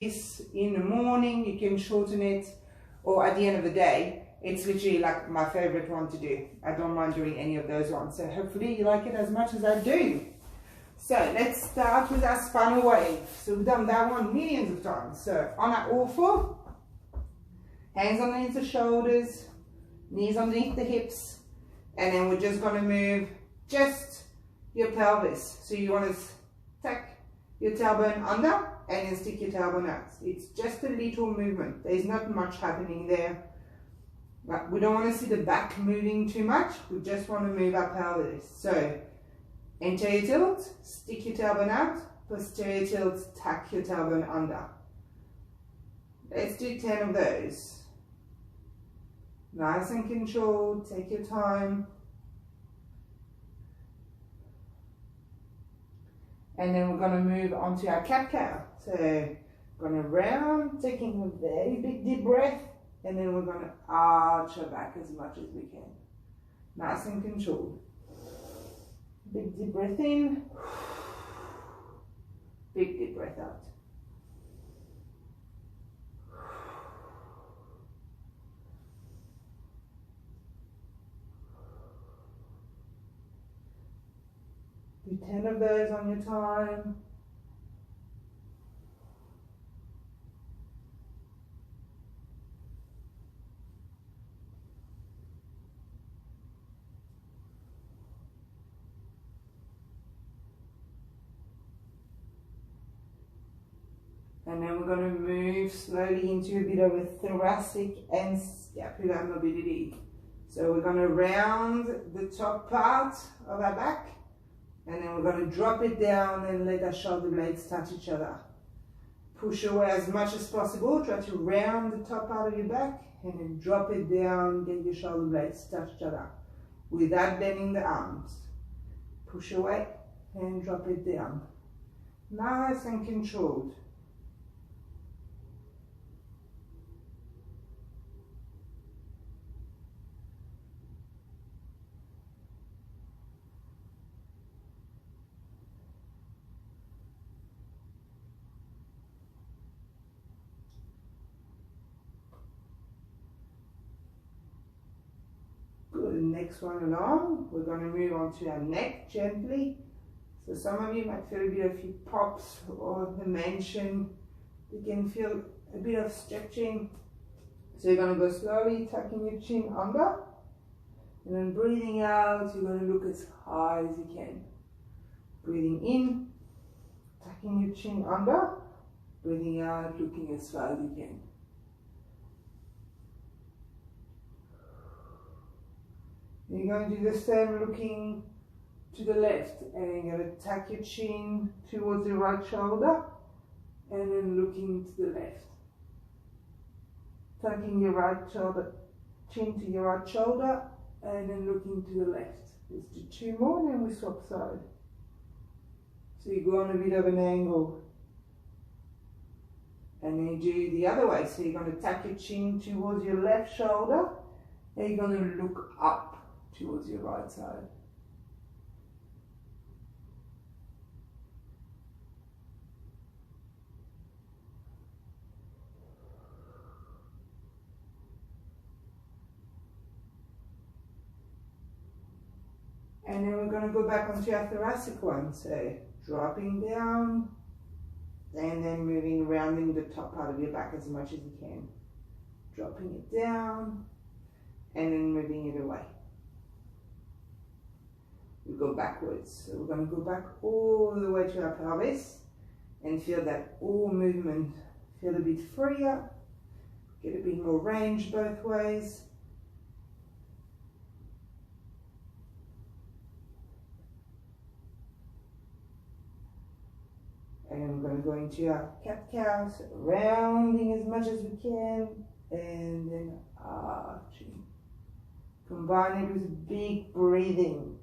this in the morning, you can shorten it, or at the end of the day. It's literally like my favorite one to do. I don't mind doing any of those ones. So hopefully you like it as much as I do. So let's start with our spinal wave. So we've done that one millions of times. So on our all four, hands underneath the shoulders, knees underneath the hips, and then we're just going to move just your pelvis. So you want to tuck your tailbone under and then stick your tailbone out. It's just a little movement. There's not much happening there. But we don't want to see the back moving too much. We just want to move our pelvis. So anterior tilt, stick your tailbone out. Posterior tilt, tuck your tailbone under. Let's do 10 of those. Nice and controlled. Take your time. And then we're going to move on to our cat-cow. So we're going to round, taking a very big deep breath. And then we're going to arch our back as much as we can. Nice and controlled. Big deep breath in. Big deep breath out. Do 10 of those on your time. And then we're going to move slowly into a bit of a thoracic and scapular mobility. So we're going to round the top part of our back, and then we're going to drop it down and let our shoulder blades touch each other. Push away as much as possible. Try to round the top part of your back, and then drop it down, get your shoulder blades touch each other without bending the arms. Push away and drop it down. Nice and controlled. Next one along, we're going to move on to our neck gently. So some of you might feel a bit of a few pops or the mention. You can feel a bit of stretching. So you're going to go slowly, tucking your chin under, and then breathing out, you're going to look as high as you can. Breathing in, tucking your chin under, breathing out, looking as far as you can. You're going to do the same looking to the left, and you're going to tuck your chin towards the right shoulder and then looking to the left. Tucking your right shoulder, chin to your right shoulder and then looking to the left. Let's do 2 more and then we swap side. So you go on a bit of an angle. And then you do the other way. So you're going to tuck your chin towards your left shoulder and you're going to look up towards your right side. And then we're going to go back onto our thoracic one. So dropping down and then moving, rounding the top part of your back as much as you can. Dropping it down and then moving it away. We go backwards. So we're going to go back all the way to our pelvis and feel that all movement. Feel a bit freer, get a bit more range both ways. And we're going to go into our cat-cow, so rounding as much as we can and then arching. Combine it with big breathing.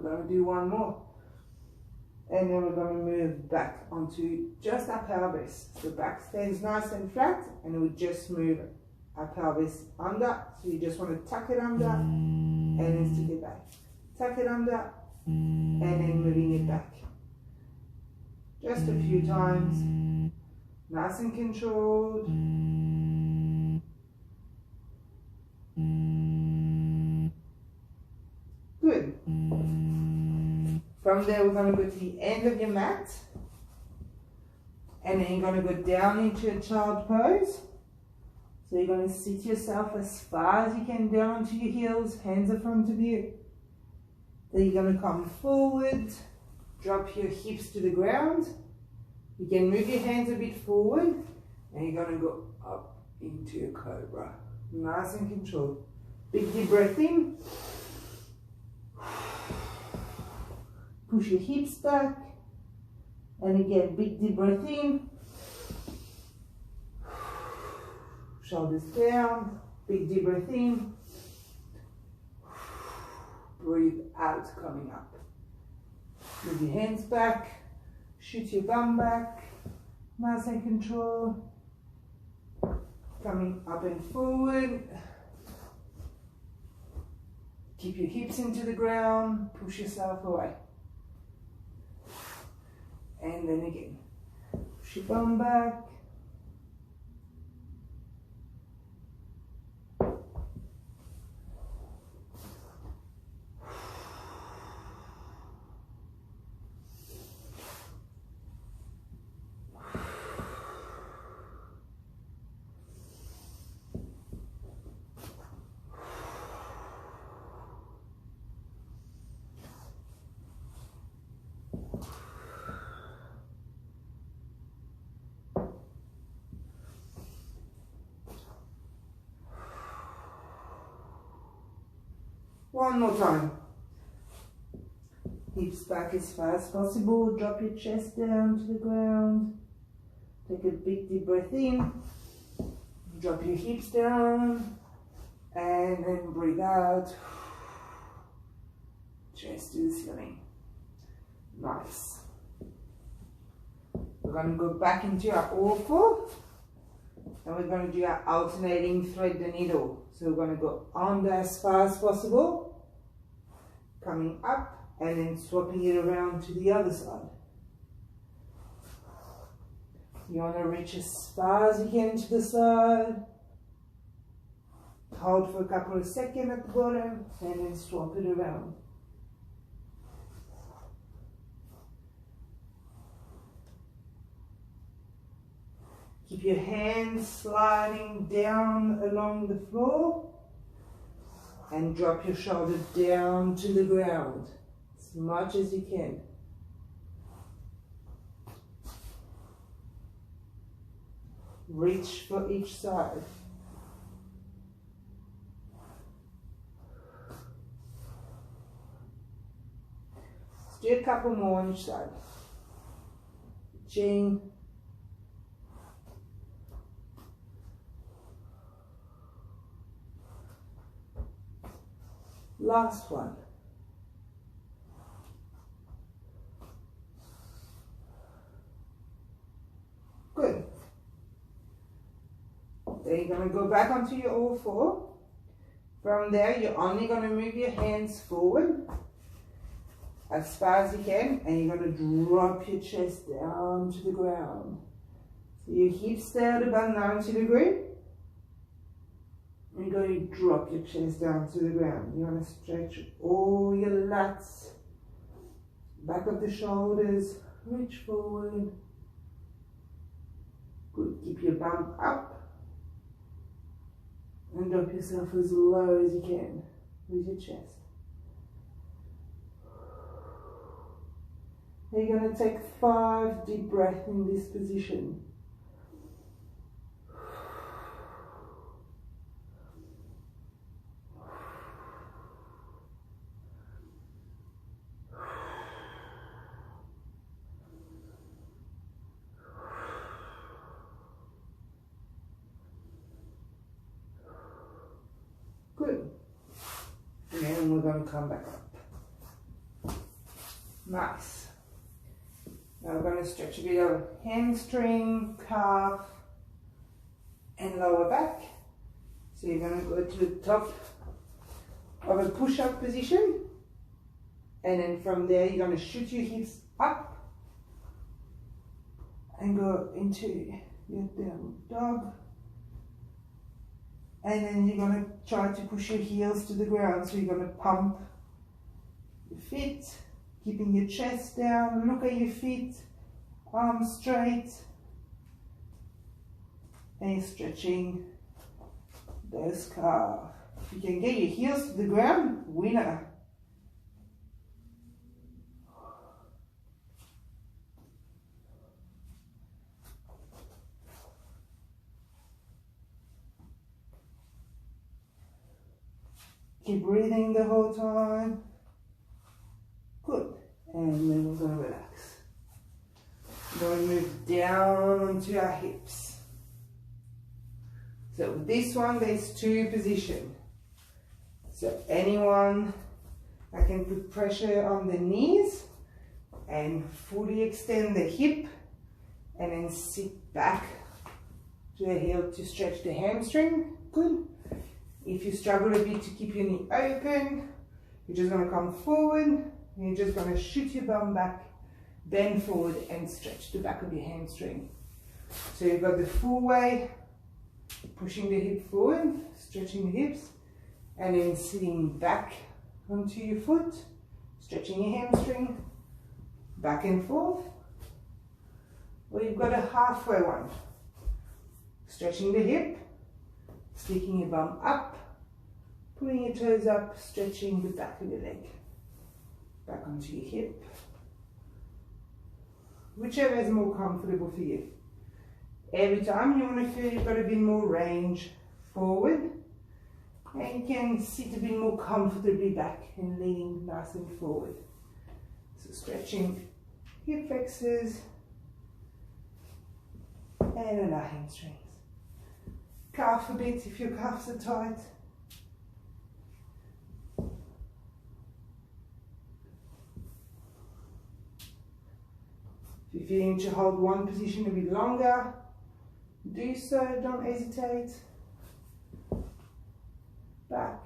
going to do one more. And then we're going to move back onto just our pelvis. So the back stands nice and flat, and we just move our pelvis under. So you just want to tuck it under and then stick it back. Tuck it under and then moving it back. Just a few times. Nice and controlled. Good. From there, we're going to go to the end of your mat. And then you're going to go down into a child pose. So you're going to sit yourself as far as you can down onto your heels, hands in front of you. Then you're going to come forward, drop your hips to the ground. You can move your hands a bit forward, and you're going to go up into a cobra. Nice and controlled. Big deep breath in. Push your hips back. And again, big deep breath in. Shoulders down. Big deep breath in. Breathe out, coming up. Move your hands back. Shoot your bum back. Nice and controlled. Coming up and forward. Keep your hips into the ground. Push yourself away. And then again. Push your bum back. One more time. Hips back as far as possible. Drop your chest down to the ground. Take a big deep breath in. Drop your hips down. And then breathe out. Chest to the ceiling. Nice. We're going to go back into our all four. And we're going to do our alternating thread the needle. So we're going to go under as far as possible, coming up, and then swapping it around to the other side. You want to reach as far as you can to the side. Hold for a couple of seconds at the bottom, and then swap it around. Keep your hands sliding down along the floor and drop your shoulder down to the ground as much as you can. Reach for each side. Let's do a couple more on each side. Chin. Last one. Good. Then you're going to go back onto your all four. From there, you're only going to move your hands forward as far as you can, and you're going to drop your chest down to the ground. So your hips stay at about 90 degrees. You're going to drop your chest down to the ground. You want to stretch all your lats, back of the shoulders, reach forward. Good, keep your bum up. And drop yourself as low as you can with your chest. Now you're going to take 5 deep breaths in this position. Good. And then we're going to come back up. Nice. Now we're going to stretch a bit of hamstring, calf, and lower back. So you're going to go to the top of a push-up position, and then from there you're going to shoot your hips up and go into your down dog, and then you're going to try to push your heels to the ground. So you're going to pump your feet, keeping your chest down, look at your feet, arms straight, and stretching those calves. If you can get your heels to the ground, winner. Keep breathing the whole time. Good. And then we're going to relax. We're going to move down onto our hips. So with this one, there's two positions. So anyone, I can put pressure on the knees and fully extend the hip and then sit back to the heel to stretch the hamstring. Good. If you struggle a bit to keep your knee open, you're just going to come forward and you're just going to shoot your bum back, bend forward and stretch the back of your hamstring. So you've got the full way, pushing the hip forward, stretching the hips, and then sitting back onto your foot, stretching your hamstring, back and forth. Or you've got a halfway one, stretching the hip, sticking your bum up, pulling your toes up, stretching the back of your leg, back onto your hip. Whichever is more comfortable for you. Every time you want to feel you've got a bit more range forward, and you can sit a bit more comfortably back and leaning nice and forward. So stretching hip flexors and our hamstrings. Calf a bit if your calves are tight. If you're feeling to hold one position a bit longer, do so, don't hesitate. Back.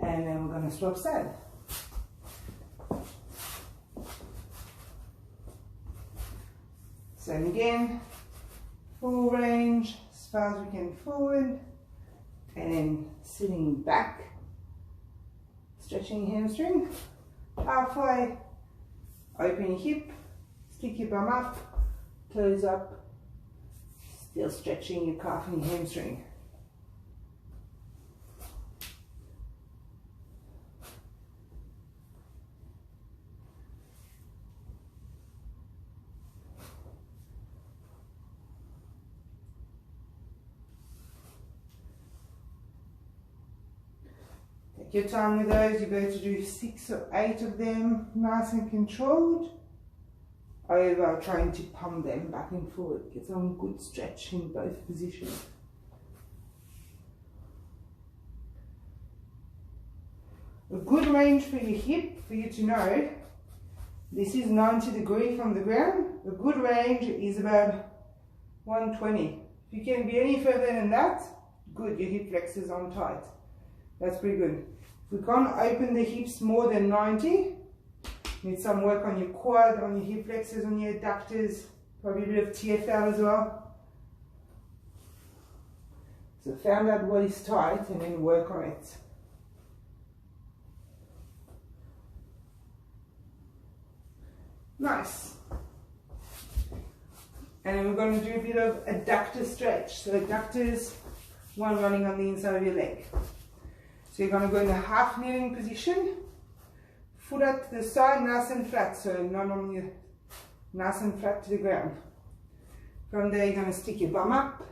And then we're going to swap side. Same again, full range, as far as we can forward, and then sitting back, stretching hamstring, halfway, open your hip, stick your bum up, toes up, still stretching your calf and your hamstring. Take your time with those. You're going to do 6 or 8 of them, nice and controlled. Over trying to pump them back and forward. Get some good stretch in both positions. A good range for your hip, for you to know, this is 90 degrees from the ground. A good range is about 120. If you can be any further than that, good, your hip flexors on tight. That's pretty good. If we can't open the hips more than 90, need some work on your quad, on your hip flexors, on your adductors, probably a bit of TFL as well. So find out what is tight and then work on it. Nice. And then we're going to do a bit of adductor stretch. So adductors, one running on the inside of your leg. So you're going to go in a half kneeling position. Foot out to the side, nice and flat, so not on your, nice and flat to the ground. From there, you're going to stick your bum up,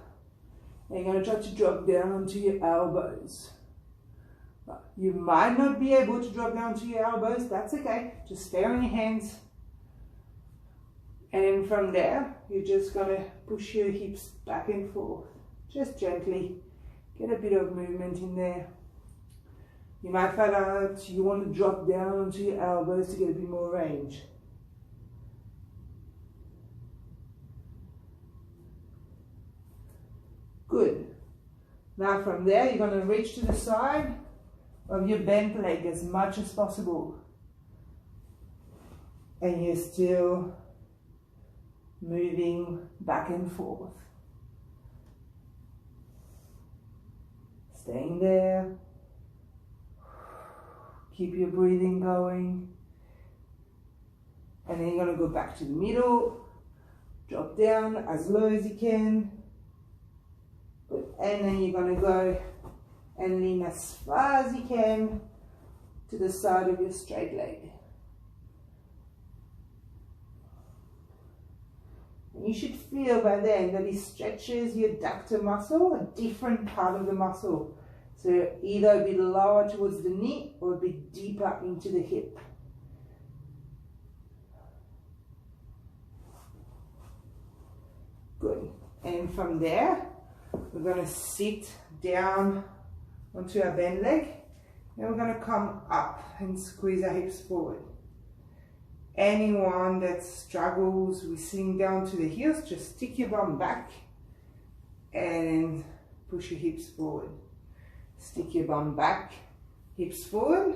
and you're going to try to drop down onto your elbows. You might not be able to drop down to your elbows, that's okay. Just stay on your hands. And then from there, you're just going to push your hips back and forth, just gently get a bit of movement in there. You might find out you want to drop down onto your elbows to get a bit more range. Good. Now from there, you're going to reach to the side of your bent leg as much as possible. And you're still moving back and forth. Staying there. Keep your breathing going. And then you're going to go back to the middle. Drop down as low as you can. And then you're going to go and lean as far as you can to the side of your straight leg. And you should feel by then that it stretches your adductor muscle, a different part of the muscle. So either a bit lower towards the knee or a bit deeper into the hip. Good. And from there, we're going to sit down onto our bent leg. And we're going to come up and squeeze our hips forward. Anyone that struggles with sitting down to the heels, just stick your bum back and push your hips forward. Stick your bum back, hips forward.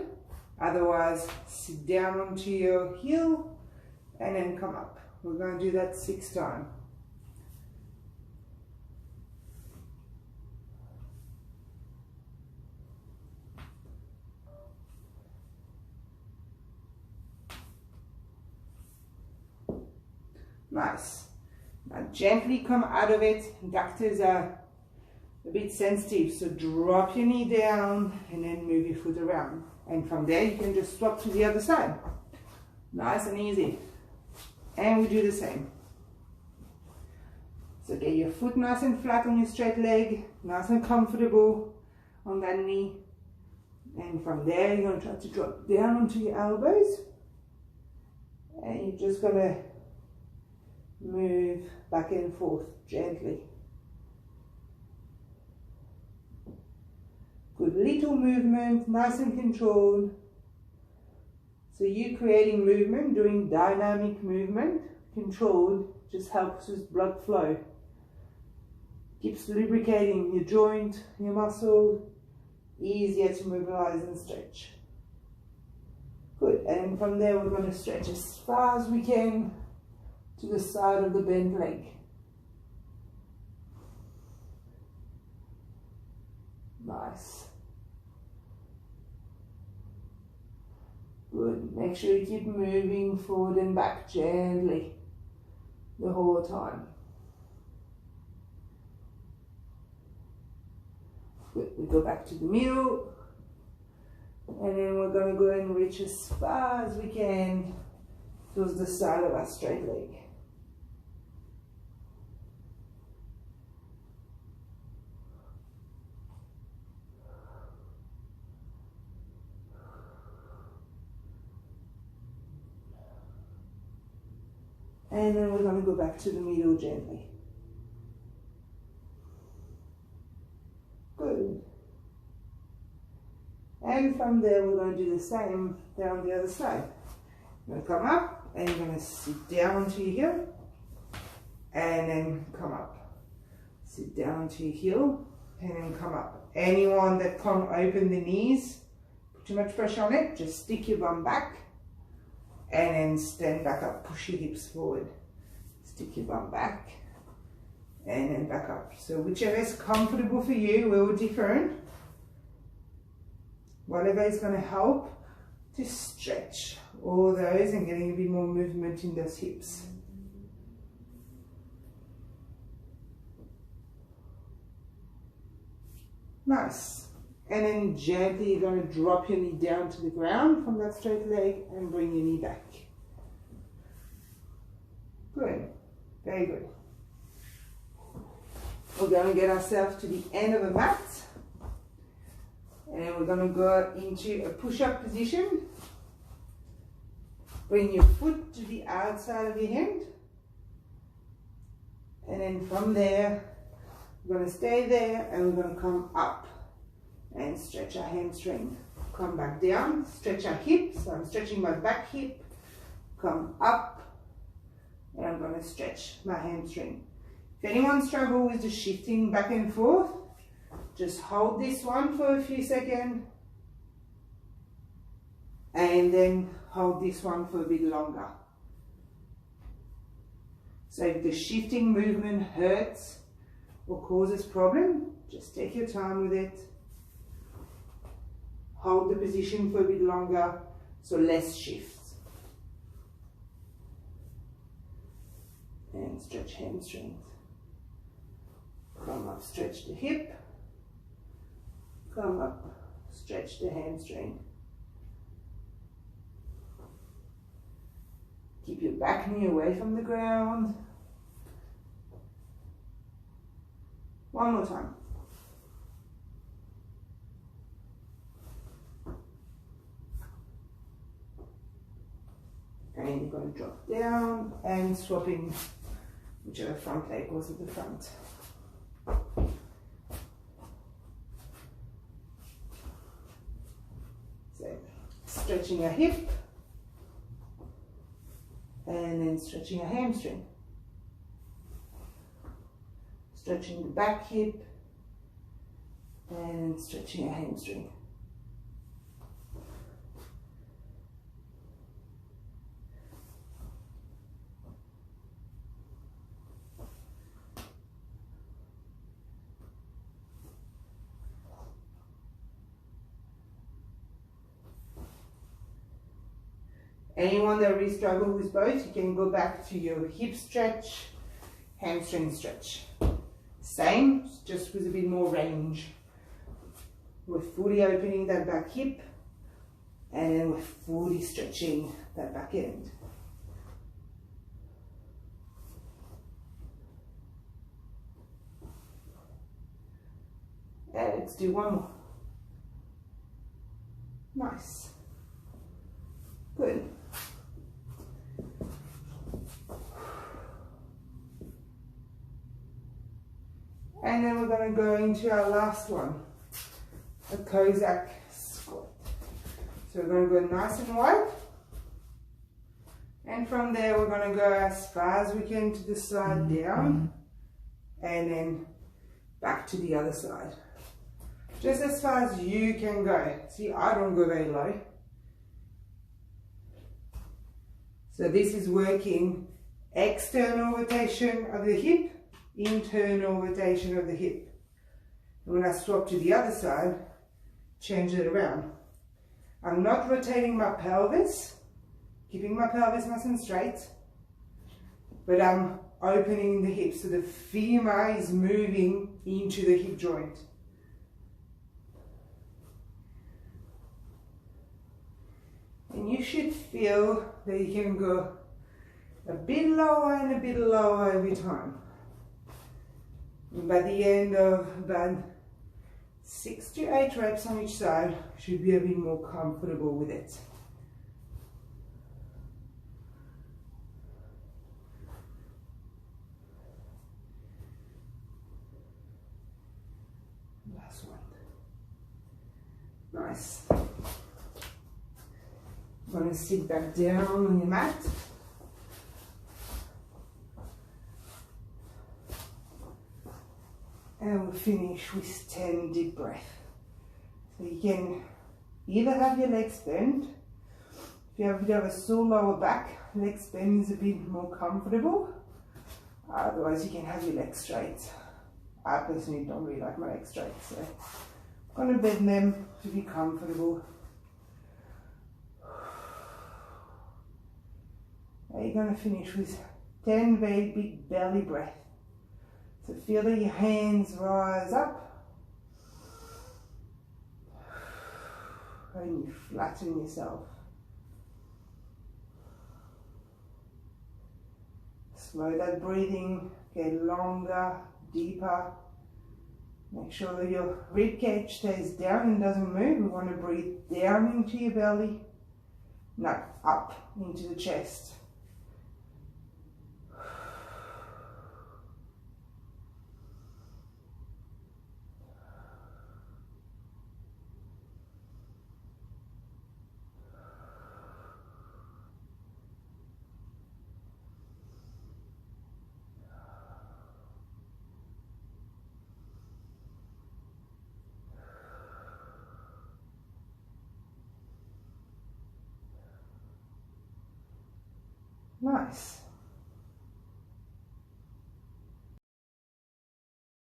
Otherwise, sit down onto your heel and then come up. We're going to do that 6 times. Nice. Now gently come out of it. Adductors are a bit sensitive, so drop your knee down and then move your foot around. And from there you can just swap to the other side. Nice and easy. And we do the same. So get your foot nice and flat on your straight leg, nice and comfortable on that knee. And from there you're going to try to drop down onto your elbows. And you're just going to move back and forth gently. Good little movement, nice and controlled. So you creating movement, doing dynamic movement, controlled, just helps with blood flow. Keeps lubricating your joint, your muscle, easier to mobilize and stretch. Good, and from there we're going to stretch as far as we can to the side of the bent leg. Nice. Good. Make sure you keep moving forward and back gently the whole time. Good. We go back to the middle. And then we're going to go and reach as far as we can towards the side of our straight leg. And then we're going to go back to the middle gently. Good. And from there we're going to do the same down the other side. You're going to come up and you're going to sit down onto your heel and then come up. Sit down onto your heel and then come up. Anyone that can't open the knees, put too much pressure on it, just stick your bum back and then stand back up, push your hips forward. Stick your bum back and then back up. So whichever is comfortable for you, we're all different. Whatever is going to help to stretch all those and getting a bit more movement in those hips. Nice. And then gently you're going to drop your knee down to the ground from that straight leg and bring your knee back. Good. Very good. We're going to get ourselves to the end of the mat. And then we're going to go into a push-up position. Bring your foot to the outside of your hand. And then from there, We're going to stay there and we're going to come up and stretch our hamstring. Come back down, stretch our hips. So I'm stretching my back hip. Come up and I'm going to stretch my hamstring. If anyone struggles with just shifting back and forth, just hold this one for a few seconds and then hold this one for a bit longer. So if the shifting movement hurts or causes problem, just take your time with it. Hold the position for a bit longer, so less shifts. And stretch hamstrings. Come up, stretch the hip. Come up, stretch the hamstring. Keep your back knee away from the ground. One more time. And you're going to drop down and swapping whichever front leg goes at the front. So, stretching a hip and then stretching a hamstring. Stretching the back hip and stretching a hamstring. Anyone that really struggles with both, you can go back to your hip stretch, hamstring stretch. Same, just with a bit more range. We're fully opening that back hip and then we're fully stretching that back end. And let's do one more. Nice. Good. And then we're going to go into our last one, a Cossack squat. So we're going to go nice and wide. And from there we're going to go as far as we can to the side down and then back to the other side. Just as far as you can go. See, I don't go very low. So this is working external rotation of the hip, internal rotation of the hip. And when I swap to the other side, change it around. I'm not rotating my pelvis, keeping my pelvis nice and straight, but I'm opening the hip so the femur is moving into the hip joint. And you should feel that you can go a bit lower and a bit lower every time. And by the end of about 6 to 8 reps on each side, you should be a bit more comfortable with it. Last one. Nice. I'm going to sit back down on your mat. And we'll finish with 10 deep breaths. So you can either have your legs bent. If you have a bit of a sore lower back, legs bend is a bit more comfortable. Otherwise you can have your legs straight. I personally don't really like my legs straight, so I'm going to bend them to be comfortable. Now you're going to finish with 10 very big belly breaths. So feel that your hands rise up and you flatten yourself. Slow that breathing, get longer, deeper. Make sure that your rib cage stays down and doesn't move. We want to breathe down into your belly, not up into the chest. Nice.